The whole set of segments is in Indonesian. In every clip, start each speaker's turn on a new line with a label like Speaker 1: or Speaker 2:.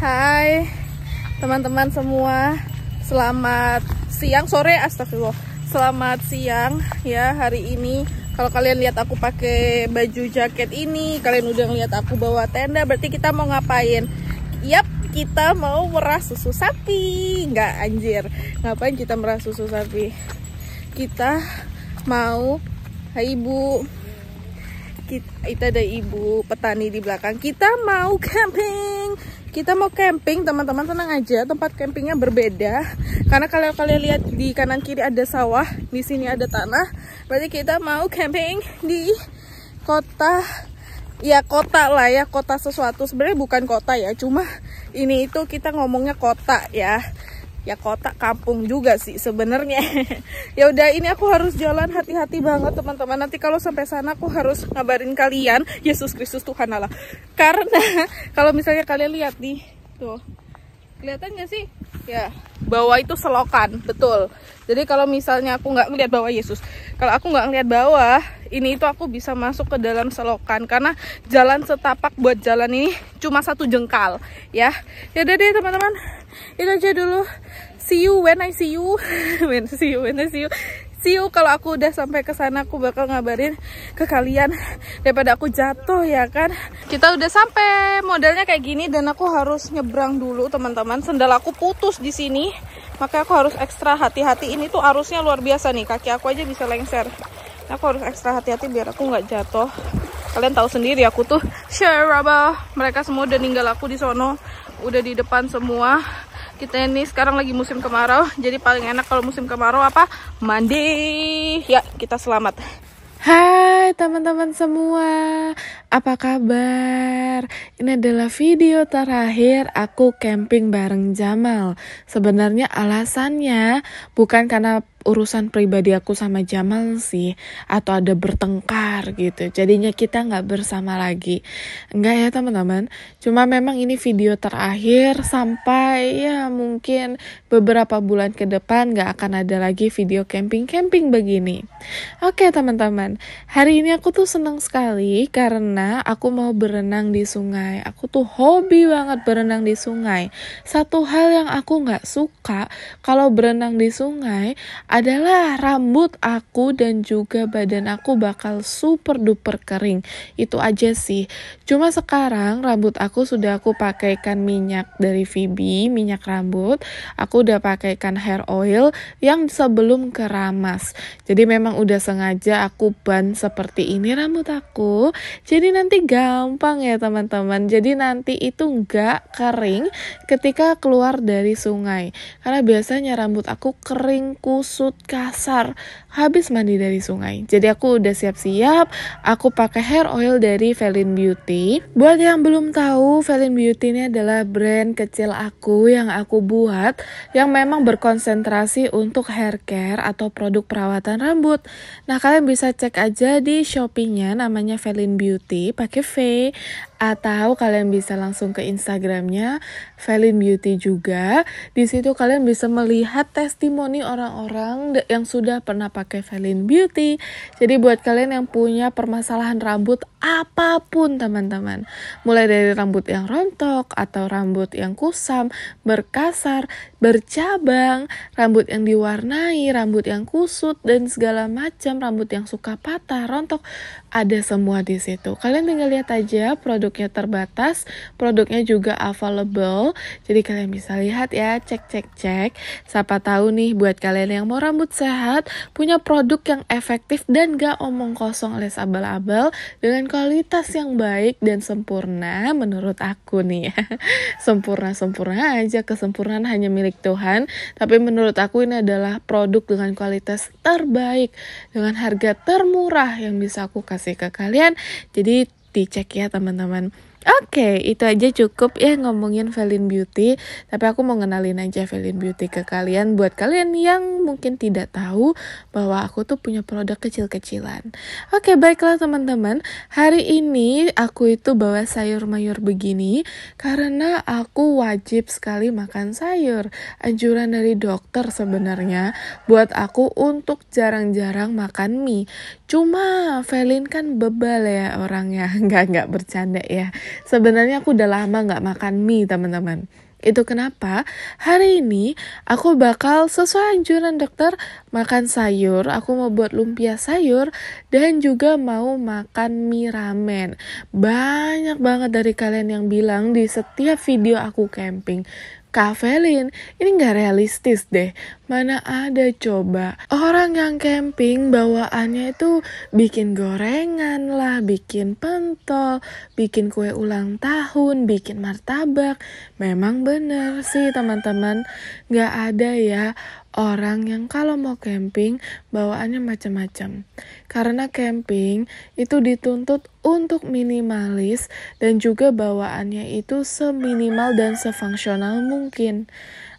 Speaker 1: Hai teman-teman semua, selamat siang, sore, astagfirullah. Selamat siang ya hari ini. Kalau kalian lihat aku pakai baju jaket ini, kalian udah ngeliat aku bawa tenda, berarti kita mau ngapain? Yap, kita mau merah susu sapi. Nggak anjir, ngapain kita merah susu sapi? Kita mau, hai ibu, kita ada ibu petani di belakang. Kita mau camping. Kita mau camping, teman-teman, tenang aja. Tempat campingnya berbeda. Karena kalau kalian lihat di kanan kiri ada sawah, di sini ada tanah. Berarti kita mau camping di kota. Ya kota lah ya, kota sesuatu. Sebenarnya bukan kota ya, cuma ini itu kita ngomongnya kota ya. Ya kota kampung juga sih sebenarnya. Ya udah, ini aku harus jalan hati-hati banget teman-teman. Nanti kalau sampai sana aku harus ngabarin kalian, Yesus Kristus Tuhan Allah. Karena kalau misalnya kalian lihat nih, tuh kelihatan gak sih? Ya, bawah itu selokan, betul. Jadi kalau misalnya aku nggak ngeliat bawah, Yesus, kalau aku nggak ngeliat bawah, ini itu aku bisa masuk ke dalam selokan. Karena jalan setapak buat jalan ini cuma 1 jengkal, ya. Ya udah deh teman-teman, itu aja dulu. See you when I see you. See you kalau aku udah sampai ke sana, aku bakal ngabarin ke kalian daripada aku jatuh ya kan. Kita udah sampai, modelnya kayak gini dan aku harus nyebrang dulu teman-teman. Sendal aku putus di sini, makanya aku harus ekstra hati-hati. Ini tuh arusnya luar biasa nih, kaki aku aja bisa lengser. Aku harus ekstra hati-hati biar aku nggak jatuh. Kalian tahu sendiri aku tuh Syarabah, mereka semua udah ninggal aku di sono, udah di depan semua. Kita ini sekarang lagi musim kemarau, jadi paling enak kalau musim kemarau apa? Mandi. Ya, kita selamat.
Speaker 2: Hai teman-teman semua, apa kabar? Ini adalah video terakhir aku camping bareng Jamal. Sebenarnya alasannya bukan karena urusan pribadi aku sama Jamal sih, atau ada bertengkar gitu, jadinya kita nggak bersama lagi. Enggak ya teman-teman, cuma memang ini video terakhir sampai ya mungkin beberapa bulan ke depan nggak akan ada lagi video camping-camping begini. Oke teman-teman, hari ini aku tuh senang sekali karena aku mau berenang di sungai. Aku tuh hobi banget berenang di sungai. Satu hal yang aku nggak suka kalau berenang di sungai adalah rambut aku dan juga badan aku bakal super duper kering. Itu aja sih. Cuma sekarang rambut aku sudah aku pakaikan minyak dari Phoebe, minyak rambut. Aku udah pakaikan hair oil yang sebelum keramas. Jadi memang udah sengaja aku ban seperti ini rambut aku. Jadi nanti gampang ya teman-teman. Jadi nanti itu nggak kering ketika keluar dari sungai. Karena biasanya rambut aku kering, kusut, kasar habis mandi dari sungai. Jadi aku udah siap-siap, aku pakai hair oil dari Felin Beauty. Buat yang belum tahu, Felin Beauty ini adalah brand kecil aku yang aku buat, yang memang berkonsentrasi untuk hair care atau produk perawatan rambut. Nah kalian bisa cek aja di Shopee-nya, namanya Felin Beauty pakai V, atau kalian bisa langsung ke Instagramnya Felin Beauty juga. Di situ kalian bisa melihat testimoni orang-orang yang sudah pernah pakai Felin Beauty. Jadi buat kalian yang punya permasalahan rambut apapun teman-teman, mulai dari rambut yang rontok atau rambut yang kusam, berkasar, bercabang, rambut yang diwarnai, rambut yang kusut dan segala macam, rambut yang suka patah, rontok, ada semua di situ. Kalian tinggal lihat aja, produknya terbatas, produknya juga available. Jadi kalian bisa lihat ya, cek. Siapa tahu nih buat kalian yang mau rambut sehat, punya produk yang efektif dan gak omong kosong alias abal-abal dengan kualitas yang baik dan sempurna menurut aku nih ya. Sempurna aja, kesempurnaan hanya milik Tuhan. Tapi menurut aku ini adalah produk dengan kualitas terbaik, dengan harga termurah yang bisa aku kasih ke kalian. Jadi dicek ya teman-teman. Oke, itu aja cukup ya ngomongin Felin Beauty. Tapi aku mau ngenalin aja Felin Beauty ke kalian. Buat kalian yang mungkin tidak tahu bahwa aku tuh punya produk kecil-kecilan. Oke, baiklah teman-teman. Hari ini aku itu bawa sayur mayur begini karena aku wajib sekali makan sayur. Anjuran dari dokter sebenarnya buat aku untuk jarang-jarang makan mie. Cuma Velin kan bebal ya orangnya, nggak bercanda ya. Sebenarnya aku udah lama nggak makan mie teman-teman. Itu kenapa hari ini aku bakal sesuai anjuran dokter makan sayur. Aku mau buat lumpia sayur dan juga mau makan mie ramen. Banyak banget dari kalian yang bilang di setiap video aku camping, Kak Velin, ini gak realistis deh. Mana ada coba. Orang yang camping bawaannya itu bikin gorengan lah, bikin pentol, bikin kue ulang tahun, bikin martabak. Memang bener sih teman-teman, gak ada ya orang yang kalau mau camping bawaannya macam-macam. Karena camping itu dituntut untuk minimalis dan juga bawaannya itu seminimal dan sefungsional mungkin.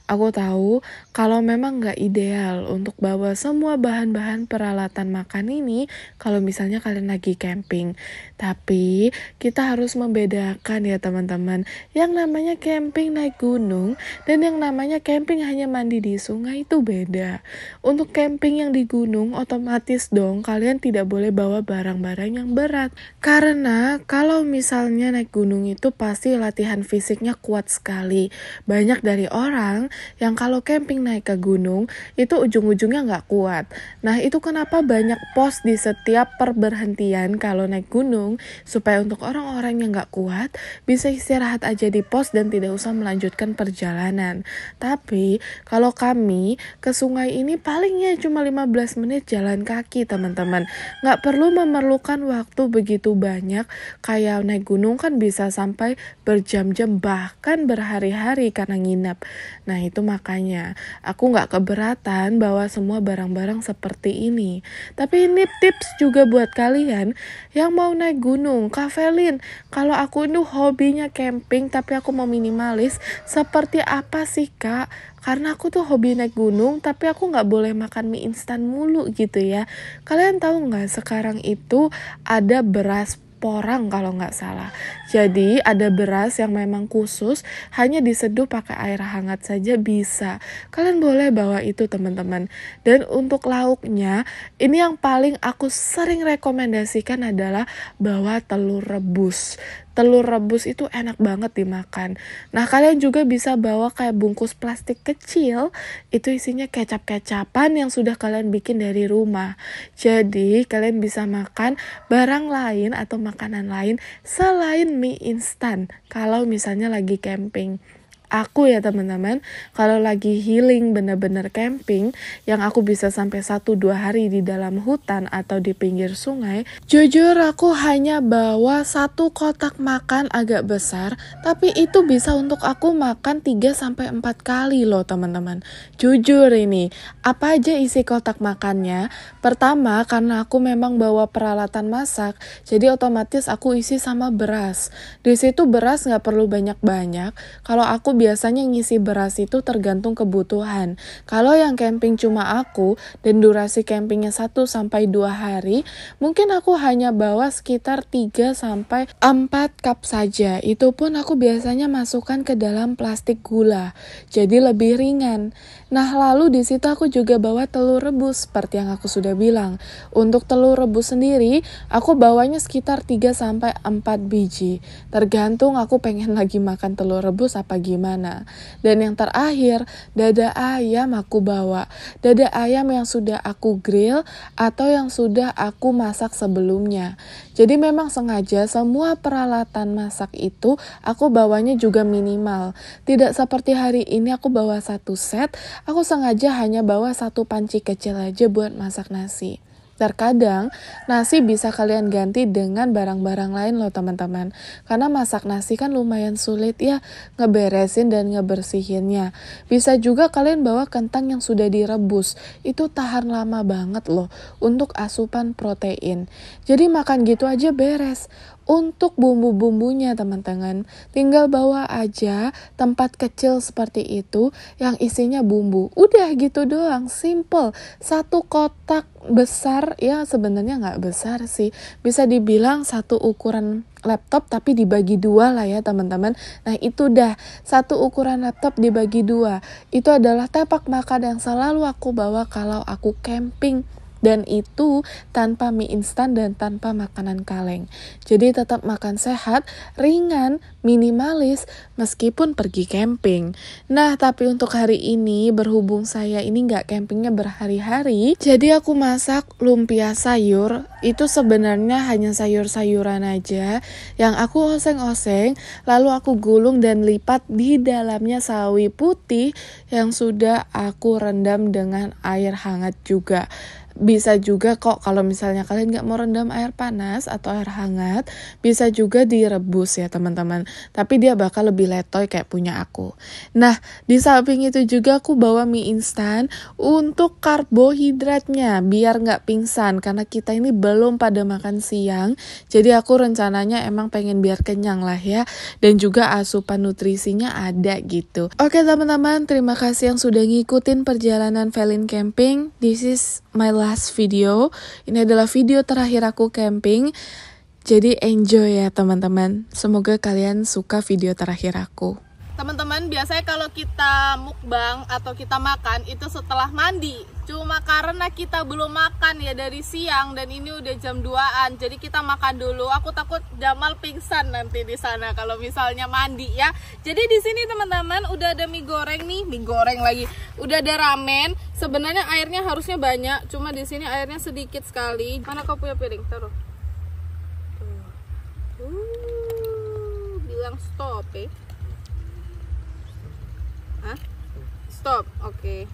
Speaker 2: Aku tahu kalau memang nggak ideal untuk bawa semua bahan-bahan peralatan makan ini kalau misalnya kalian lagi camping. Tapi kita harus membedakan ya teman-teman. Yang namanya camping naik gunung dan yang namanya camping hanya mandi di sungai itu beda. Untuk camping yang di gunung otomatis dong kalian tidak boleh bawa barang-barang yang berat. Karena kalau misalnya naik gunung itu pasti latihan fisiknya kuat sekali. Banyak dari orang yang kalau camping naik ke gunung itu ujung-ujungnya nggak kuat. Nah itu kenapa banyak pos di setiap perberhentian kalau naik gunung supaya untuk orang-orang yang nggak kuat bisa istirahat aja di pos dan tidak usah melanjutkan perjalanan. Tapi kalau kami ke sungai ini palingnya cuma 15 menit jalan kaki teman-teman. Nggak perlu memerlukan waktu begitu banyak kayak naik gunung kan bisa sampai berjam-jam bahkan berhari-hari karena nginep. Nah itu makanya aku nggak keberatan bawa semua barang-barang seperti ini. Tapi ini tips juga buat kalian yang mau naik gunung. Kak Velin, kalau aku itu hobinya camping tapi aku mau minimalis, seperti apa sih Kak? Karena aku tuh hobi naik gunung tapi aku nggak boleh makan mie instan mulu gitu ya. Kalian tahu nggak sekarang itu ada beras porang kalau nggak salah. Jadi ada beras yang memang khusus hanya diseduh pakai air hangat saja bisa. Kalian boleh bawa itu teman-teman. Dan untuk lauknya ini yang paling aku sering rekomendasikan adalah bawa telur rebus. Telur rebus itu enak banget dimakan. Nah kalian juga bisa bawa kayak bungkus plastik kecil. Itu isinya kecap-kecapan yang sudah kalian bikin dari rumah. Jadi kalian bisa makan barang lain atau makanan lain selain mie instan. Kalau misalnya lagi camping. Aku ya teman-teman, kalau lagi healing bener-bener camping, yang aku bisa sampai 1-2 hari di dalam hutan atau di pinggir sungai, jujur aku hanya bawa 1 kotak makan agak besar, tapi itu bisa untuk aku makan 3-4 kali loh teman-teman. Jujur ini, apa aja isi kotak makannya? Pertama, karena aku memang bawa peralatan masak, jadi otomatis aku isi sama beras. Di situ beras nggak perlu banyak-banyak. Kalau aku biasanya ngisi beras itu tergantung kebutuhan. Kalau yang camping cuma aku dan durasi campingnya 1-2 hari, mungkin aku hanya bawa sekitar 3-4 cup saja. Itu pun aku biasanya masukkan ke dalam plastik gula. Jadi lebih ringan. Nah, lalu di situ aku juga bawa telur rebus seperti yang aku sudah bilang. Untuk telur rebus sendiri, aku bawanya sekitar 3-4 biji. Tergantung aku pengen lagi makan telur rebus apa gimana. Dan yang terakhir, dada ayam aku bawa. Dada ayam yang sudah aku grill atau yang sudah aku masak sebelumnya. Jadi memang sengaja semua peralatan masak itu aku bawanya juga minimal. Tidak seperti hari ini aku bawa 1 set, aku sengaja hanya bawa 1 panci kecil aja buat masak nasi. Terkadang nasi bisa kalian ganti dengan barang-barang lain loh teman-teman. Karena masak nasi kan lumayan sulit ya ngeberesin dan ngebersihinnya. Bisa juga kalian bawa kentang yang sudah direbus. Itu tahan lama banget loh untuk asupan protein. Jadi makan gitu aja beres. Untuk bumbu-bumbunya teman-teman, tinggal bawa aja tempat kecil seperti itu yang isinya bumbu. Udah gitu doang, simple. 1 kotak besar, ya sebenarnya nggak besar sih. Bisa dibilang 1 ukuran laptop tapi dibagi 2 lah ya teman-teman. Nah itu dah 1 ukuran laptop dibagi 2. Itu adalah tepak makan yang selalu aku bawa kalau aku camping. Dan itu tanpa mie instan dan tanpa makanan kaleng. Jadi tetap makan sehat, ringan, minimalis meskipun pergi camping. Nah, tapi untuk hari ini berhubung saya ini nggak campingnya berhari-hari, jadi aku masak lumpia sayur. Itu sebenarnya hanya sayur-sayuran aja yang aku oseng-oseng, lalu aku gulung dan lipat di dalamnya sawi putih yang sudah aku rendam dengan air hangat juga. Bisa juga kok kalau misalnya kalian gak mau rendam air panas atau air hangat, bisa juga direbus ya teman-teman. Tapi dia bakal lebih letoy kayak punya aku. Nah, di samping itu juga aku bawa mie instan untuk karbohidratnya biar gak pingsan. Karena kita ini belum pada makan siang, jadi aku rencananya emang pengen biar kenyang lah ya. Dan juga asupan nutrisinya ada gitu. Oke teman-teman, terima kasih yang sudah ngikutin perjalanan Velin camping. This is my last video. Ini adalah video terakhir aku camping. Jadi enjoy ya teman-teman. Semoga kalian suka video terakhir aku.
Speaker 1: Teman-teman, biasanya kalau kita mukbang atau kita makan itu setelah mandi. Cuma karena kita belum makan ya dari siang dan ini udah jam 2-an. Jadi kita makan dulu. Aku takut Jamal pingsan nanti di sana kalau misalnya mandi ya. Jadi di sini teman-teman udah ada mie goreng nih, mie goreng lagi. Udah ada ramen. Sebenarnya airnya harusnya banyak, cuma di sini airnya sedikit sekali. Mana kau punya piring? Taruh. Bilang stop ya. Hah? Stop, oke.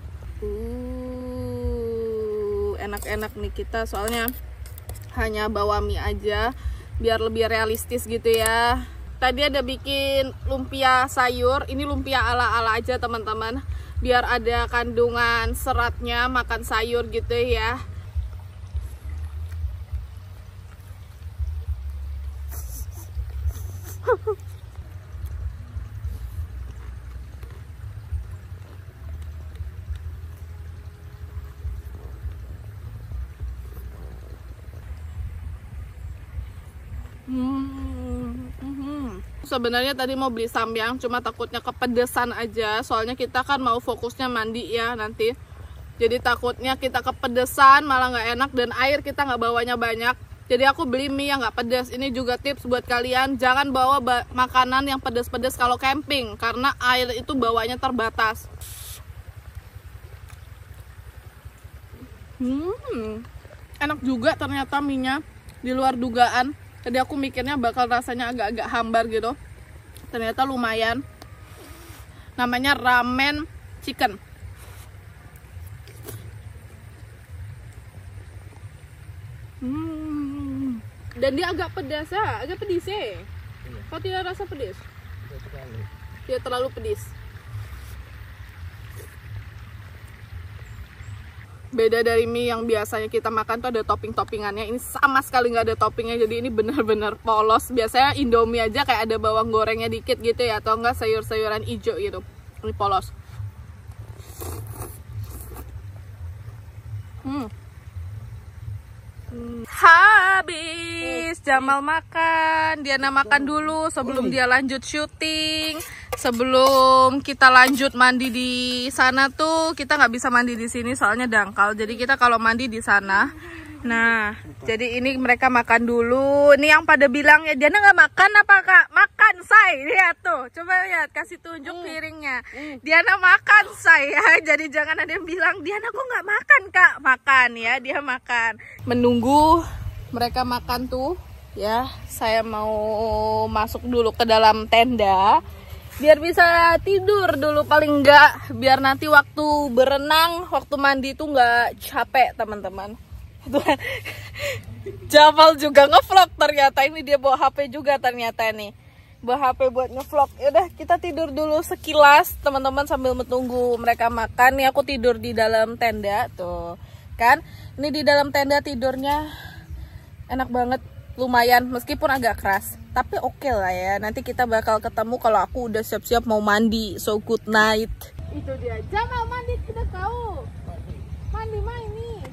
Speaker 1: Enak-enak nih kita soalnya hanya bawa mie aja biar lebih realistis gitu ya. Tadi ada bikin lumpia sayur, ini lumpia ala-ala aja teman-teman. Biar ada kandungan seratnya makan sayur gitu ya. Sebenarnya tadi mau beli samyang, cuma takutnya kepedesan aja. Soalnya kita kan mau fokusnya mandi ya nanti. Jadi takutnya kita kepedesan malah nggak enak dan air kita nggak bawanya banyak. Jadi aku beli mie yang nggak pedes. Ini juga tips buat kalian, jangan bawa makanan yang pedes-pedes kalau camping karena air itu bawanya terbatas. Enak juga ternyata mie-nya, di luar dugaan. Tadi aku mikirnya bakal rasanya agak-agak hambar gitu. Ternyata lumayan. Namanya ramen chicken. Dan dia agak pedas ya, agak pedis ya. Kau tidak rasa pedis? Tidak terlalu pedis. Beda dari mie yang biasanya kita makan tuh ada topping-toppingannya. Ini sama sekali nggak ada toppingnya, jadi ini benar-benar polos. Biasanya Indomie aja kayak ada bawang gorengnya dikit gitu ya, atau enggak sayur-sayuran hijau gitu. Ini polos. Habis Jamal makan, Diana makan dulu sebelum dia lanjut syuting. Sebelum kita lanjut mandi di sana tuh kita nggak bisa mandi di sini soalnya dangkal. Jadi kita kalau mandi di sana. Nah, jadi ini mereka makan dulu. Ini yang pada bilang ya Diana nggak makan apa kak? Makan say, lihat tuh. Coba lihat, kasih tunjuk piringnya. Diana makan say ya. Jadi jangan ada yang bilang Diana kok nggak makan kak? Makan ya, dia makan. Menunggu mereka makan tuh ya. Saya mau masuk dulu ke dalam tenda. Biar bisa tidur dulu paling enggak. Biar nanti waktu berenang, waktu mandi tuh nggak capek teman-teman. Jamal juga ngevlog ternyata. Ini dia bawa HP juga ternyata nih. Bawa HP buat ngevlog. Yaudah kita tidur dulu sekilas teman-teman sambil menunggu mereka makan. Nih aku tidur di dalam tenda tuh kan. Ini di dalam tenda tidurnya enak banget. Lumayan meskipun agak keras. Tapi oke lah ya. Nanti kita bakal ketemu kalau aku udah siap-siap mau mandi. So good night. Itu dia Jamal mandi kita tahu. Mandi ini.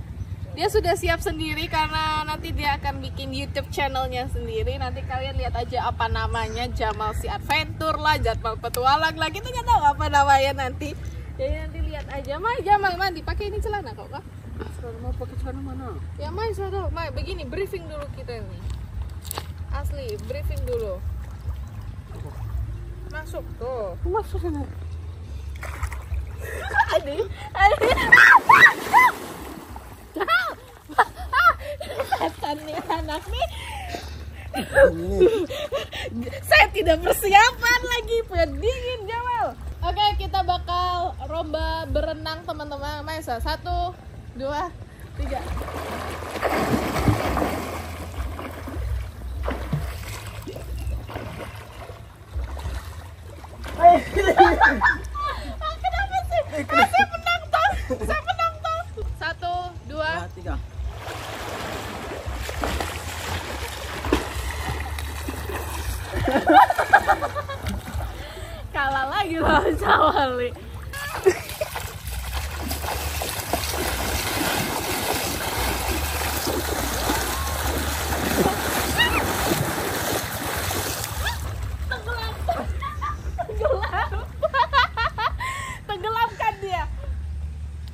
Speaker 1: Dia sudah siap sendiri karena nanti dia akan bikin YouTube channelnya sendiri. Nanti kalian lihat aja apa namanya, Jamal si Adventure lah, Jamal Petualang lah. Kita nggak tahu apa namanya nanti. Jadi nanti lihat aja. Jamal mandi pakai ini celana kok kak?
Speaker 3: Mau pakai celana mana?
Speaker 1: Ya Mai sudah, Mai begini briefing dulu kita ini. Asli briefing dulu. Masuk tuh.
Speaker 3: Masuk sana.
Speaker 1: Adi. Setan nih anak nih. Saya tidak persiapan lagi, pendingin Jamal. Oke, kita bakal lomba berenang teman-teman. Maisa, 1, 2, 3. Kenapa sih? Saya menang toh. 1, 2,
Speaker 3: 3.
Speaker 1: kalah lagi lawan Cawali. Tenggelamkan dia.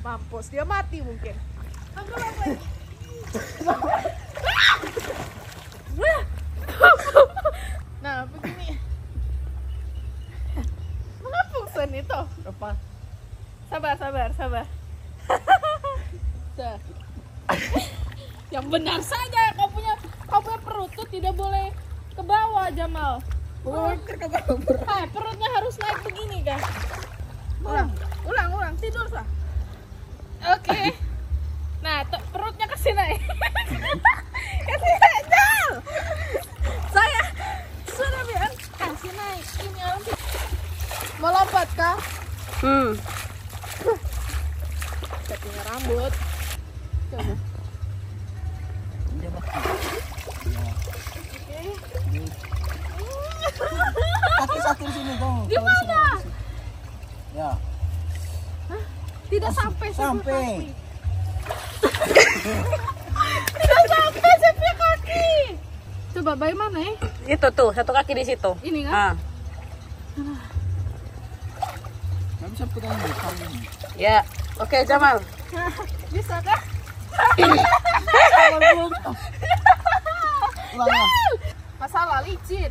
Speaker 1: Mampus, dia mati mungkin. Tenggelam lagi. Nah, begini. Mengapa Sen itu?
Speaker 3: Lepas.
Speaker 1: Sabar. Yang benar saja, kau punya perut tuh tidak boleh ke bawah, Jamal. Perutnya harus naik begini, kan? Ulang, tidur sah. Oke. Nah, perutnya kasih naik. Kasih naik, Jal. Saya sudah bilang kasih naik. Ini orang mau lompat kah? Saya punya rambut. Coba.
Speaker 3: Kaki satu di sini dong.
Speaker 1: Di mana?
Speaker 3: Ya.
Speaker 1: Tidak sampai. Tidak sampai sampai kaki. Coba bagaimana ya?
Speaker 4: Itu tuh, satu kaki di situ.
Speaker 1: Ini kan?
Speaker 3: Nggak bisa pegang ini.
Speaker 4: Ya, oke Jamal.
Speaker 1: Bisa kah?
Speaker 3: Ulang.
Speaker 1: Masalah licin.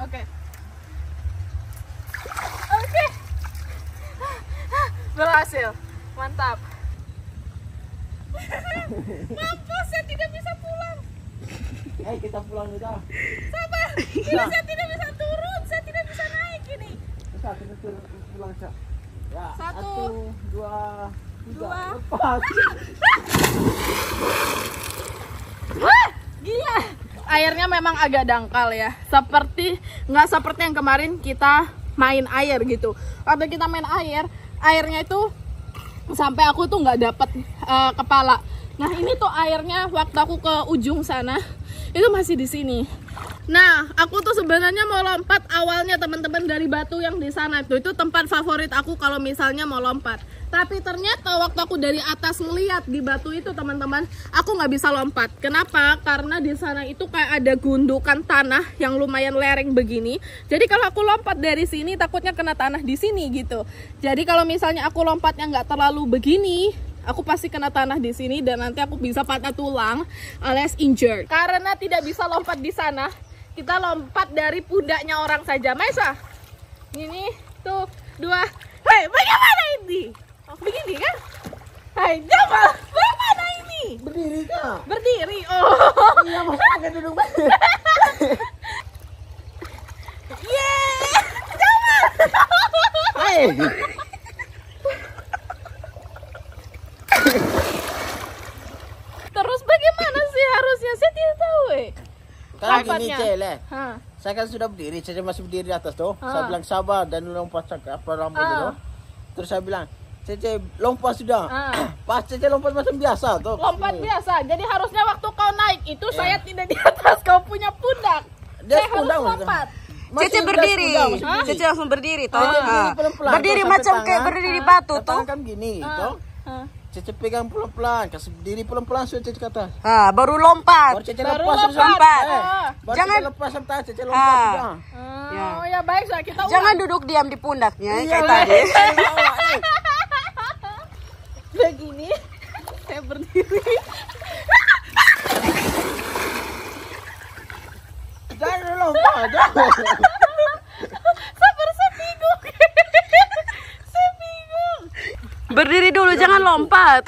Speaker 1: Oke. Berhasil. Mantap. Mampus, saya tidak bisa pulang.
Speaker 3: Kita pulang udah.
Speaker 1: Sabar. Ini saya tidak bisa turun, saya tidak bisa naik ini.
Speaker 3: Bisa kita pulang, Cak. Ya,
Speaker 1: 1,
Speaker 3: 2, 3.
Speaker 1: 2.
Speaker 3: Lepas.
Speaker 1: Wah, gila. Airnya memang agak dangkal ya. Nggak seperti yang kemarin kita main air gitu. Waktu kita main air, airnya itu sampai aku tuh nggak dapet kepala. Nah ini tuh airnya waktu aku ke ujung sana itu masih di sini. Nah aku tuh sebenarnya mau lompat awalnya teman-teman dari batu yang di sana itu tempat favorit aku kalau misalnya mau lompat. Tapi ternyata waktu aku dari atas melihat di batu itu teman-teman, aku nggak bisa lompat. Kenapa? Karena di sana itu kayak ada gundukan tanah yang lumayan lereng begini. Jadi kalau aku lompat dari sini takutnya kena tanah di sini gitu. Jadi kalau misalnya aku lompatnya nggak terlalu begini, aku pasti kena tanah di sini dan nanti aku bisa patah tulang alias injured. Karena tidak bisa lompat di sana, kita lompat dari pundaknya orang saja. Maisa, ini tuh 2. Hei, bagaimana ini? Oh, begini kan? Hai, Jamal, bagaimana ini?
Speaker 3: Berdiri kah?
Speaker 1: Berdiri. Oh.
Speaker 3: Iya, mau pakai duduk.
Speaker 1: Yeay, Jamal.
Speaker 3: Hai.
Speaker 1: Terus bagaimana sih harusnya? Saya tidak tahu.
Speaker 3: Kan gini,
Speaker 1: Lompatnya.
Speaker 3: Cele.
Speaker 1: Hah.
Speaker 3: Saya kan sudah berdiri, saya masih berdiri di atas tuh. Saya bilang sabar dan lompat apa rambut itu. Terus saya bilang, Cece lompat sudah. Pas Cece lompat macam biasa tuh.
Speaker 1: Lompat biasa. Jadi harusnya waktu kau naik itu saya tidak di atas kau punya pundak.
Speaker 3: Dia
Speaker 1: Saya harus
Speaker 3: pundak,
Speaker 1: lompat.
Speaker 4: Cece berdiri. Cece langsung berdiri toh. Berdiri macam kayak berdiri di batu toh.
Speaker 3: Tangan kan gini, toh. Cece pegang pelan-pelan, kasih berdiri pelan-pelan sudah Cece ke atas.
Speaker 4: Baru lompat.
Speaker 3: Baru Cece
Speaker 1: Baru
Speaker 3: lepas
Speaker 4: lompat.
Speaker 3: Baru
Speaker 4: Jangan
Speaker 3: Cece lepas sampai Cece lompat sudah.
Speaker 1: Oh ya baik, so kita ulang.
Speaker 4: Jangan duduk diam di pundaknya
Speaker 1: Iya,
Speaker 4: kayak tadi.
Speaker 1: Begini. berdiri.
Speaker 3: Jangan lompat.
Speaker 1: Sabar, saya bingung. Saya bingung.
Speaker 4: Berdiri dulu, jangan lompat.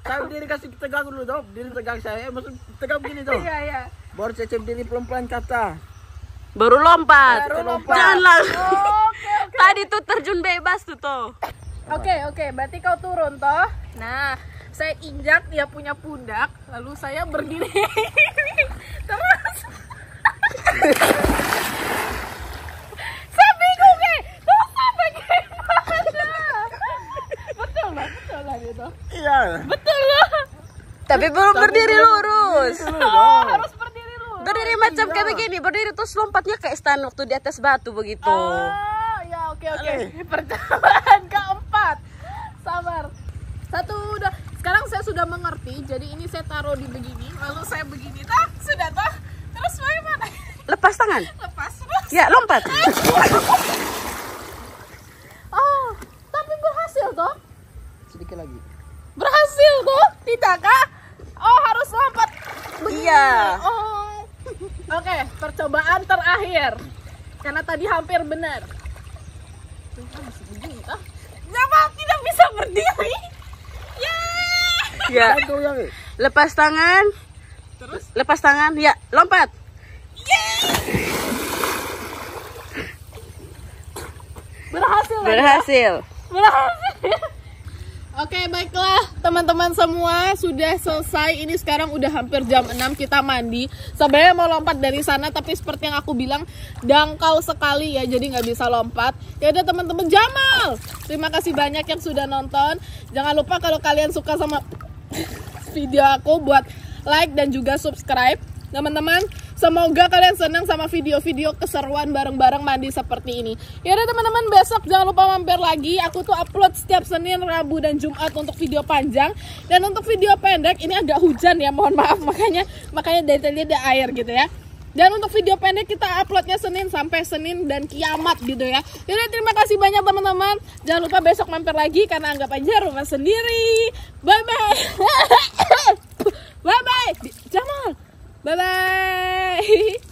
Speaker 3: Saya berdiri kasih tegang dulu toh. Berdiri tegang saya. Maksud tegang begini toh.
Speaker 1: Iya, iya.
Speaker 3: Baru Cece berdiri pelan-pelan ke atas.
Speaker 4: Baru lompat.
Speaker 1: Baru lompat.
Speaker 4: Jangan langsung.
Speaker 1: Oke.
Speaker 4: Tadi tuh terjun bebas tuh toh.
Speaker 1: Oke, berarti kau turun toh. Nah, saya injak dia punya pundak, lalu saya berdiri. Terus saya bingung terus sampai gimana? Betul lah gitu.
Speaker 3: Iya.
Speaker 1: Betul lah.
Speaker 4: Tapi belum berdiri lurus.
Speaker 1: Oh, harus berdiri dulu.
Speaker 4: Berdiri macam kayak begini, berdiri terus lompatnya kayak stand waktu di atas batu begitu.
Speaker 1: Oh, ya oke. Percobaan keempat. Sabar. Satu udah. Sekarang saya sudah mengerti. Jadi ini saya taruh di begini, lalu saya begini. Toh, sudah toh. Terus bagaimana?
Speaker 4: Lepas tangan.
Speaker 1: Lepas terus.
Speaker 4: Ya, lompat.
Speaker 1: Oh, tapi berhasil toh?
Speaker 3: Sedikit lagi.
Speaker 1: Berhasil toh? Tidakkah? Oh, harus lompat. Begini.
Speaker 4: Iya.
Speaker 1: Oh. Oke, percobaan terakhir. Karena tadi hampir benar. Masih begini toh? Siapa tidak bisa berdiri?
Speaker 4: Ya.
Speaker 3: Satu lagi.
Speaker 4: Lepas tangan.
Speaker 1: Terus?
Speaker 4: Lepas tangan. Ya, lompat.
Speaker 1: Berhasil.
Speaker 4: Berhasil.
Speaker 1: Oke, baiklah teman-teman semua, sudah selesai. Ini sekarang udah hampir jam 6, kita mandi. Sebenarnya mau lompat dari sana, tapi seperti yang aku bilang, dangkal sekali ya, jadi nggak bisa lompat. Ya udah teman-teman, Jamal, terima kasih banyak yang sudah nonton. Jangan lupa kalau kalian suka sama video aku, buat like dan juga subscribe. Teman-teman, semoga kalian senang sama video-video keseruan bareng-bareng mandi seperti ini. Ya udah teman-teman, besok jangan lupa mampir lagi. Aku tuh upload setiap Senin, Rabu, dan Jumat untuk video panjang. Dan untuk video pendek, ini agak hujan ya, mohon maaf. Makanya dari tadi ada air gitu ya. Dan untuk video pendek kita uploadnya Senin sampai Senin dan kiamat gitu ya. Jadi terima kasih banyak teman-teman. Jangan lupa besok mampir lagi karena anggap aja rumah sendiri. Bye-bye. Bye-bye. Jamal. Bye-bye.